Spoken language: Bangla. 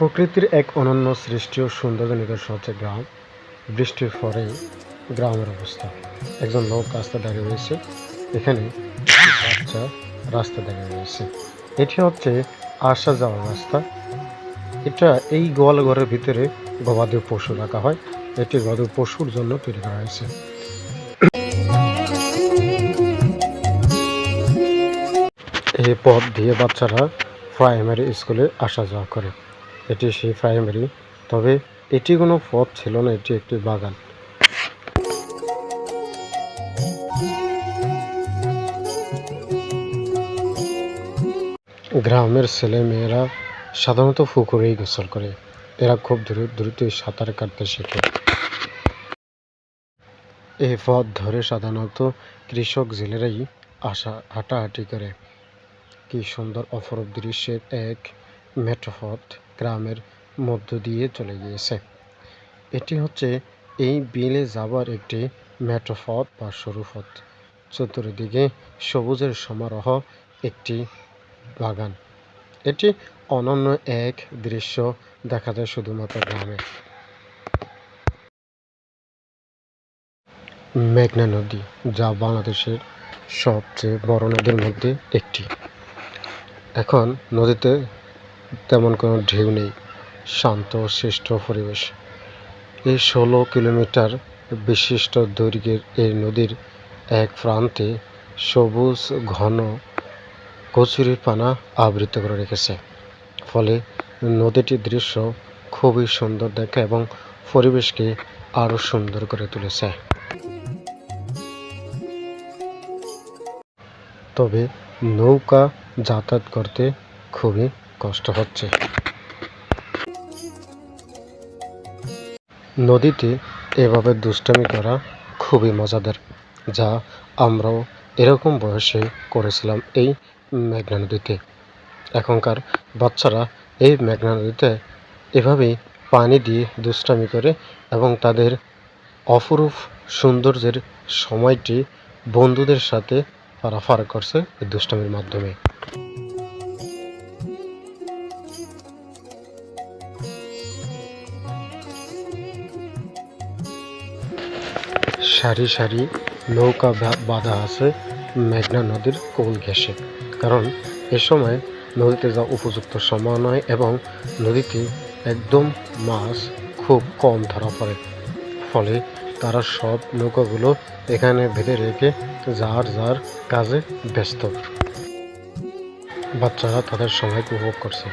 প্রকৃতির এক অনন্য সৃষ্টি ও সৌন্দর্য নিদর্শন হচ্ছে গ্রাম। বৃষ্টির পরে গ্রামের অবস্থা। একজন লোক রাস্তা দাঁড়িয়ে রয়েছে, এখানে বাচ্চা রাস্তা দাঁড়িয়ে রয়েছে। এটি হচ্ছে আসা যাওয়ার রাস্তা। এটা এই গোয়াল ঘরের ভিতরে গবাদি পশু রাখা হয়। এটি গবাদি পশুর জন্য তৈরি করা হয়েছে। এই পথ দিয়ে বাচ্চারা প্রাইমারি স্কুলে আসা যাওয়া করে। এটি সেই প্রাইমারি, তবে এটি কোনো পথ ছিল না, এটি একটি বাগান। গ্রামের ছেলে মেয়েরা সাধারণত পুকুরেই গোসল করে। এরা খুব দ্রুতই সাঁতার কাটতে শেখে। এই পথ ধরে সাধারণত কৃষক জেলেরাই হাঁটাহাঁটি করে। কি সুন্দর অপরূপ দৃশ্যের এক মেঠোপথ গ্রামের মধ্য দিয়ে চলে গিয়েছে। এটি হচ্ছে এই বিলে যাবার একটি মেঠোপথ বা সরু পথ। চতুর্দিকে সবুজের সমারোহ, একটি বাগান। এটি অনন্য এক দৃশ্য দেখা যায় শুধুমাত্র গ্রামে। মেঘনা নদী, যা বাংলাদেশের সবচেয়ে বড় নদীর মধ্যে একটি। এখন নদীতে তেমন কোনো ঢেউ নেই, শান্ত সৃষ্ট পরিবেশ। এই 16 কিলোমিটার বিশিষ্ট দৈর্ঘ্যের এই নদীর এক প্রান্তে সবুজ ঘন কচুরিপানা আবৃত করে রেখেছে। ফলে নদীটির দৃশ্য খুবই সুন্দর দেখা এবং পরিবেশকে আরও সুন্দর করে তুলেছে। তবে নৌকা যাতায়াত করতে খুবই কষ্ট হচ্ছে। নদীতে এভাবে দুষ্টামি করা খুবই মজাদার, যা আমরাও এরকম বয়সে করেছিলাম এই মেঘনা নদীতে। এখনকার বাচ্চারা এই মেঘনা নদীতে এভাবেই পানি দিয়ে দুষ্টামি করে এবং তাদের অপরূপ সৌন্দর্যের সময়টি বন্ধুদের সাথে পারাপার করছে এই দুষ্টামির মাধ্যমে। সারি সারি নৌকা বাঁধা আছে মেঘনা নদীর কোল ঘেঁষে, কারণ এ সময় নদীতে যাওয়া উপযুক্ত সময় নয় এবং নদীতে একদম মাছ খুব কম ধরা পড়ে। ফলে তারা সব নৌকাগুলো এখানে বেঁধে রেখে যার যার কাজে ব্যস্ত। বাচ্চারা তাদের সময়কে উপভোগ করছে।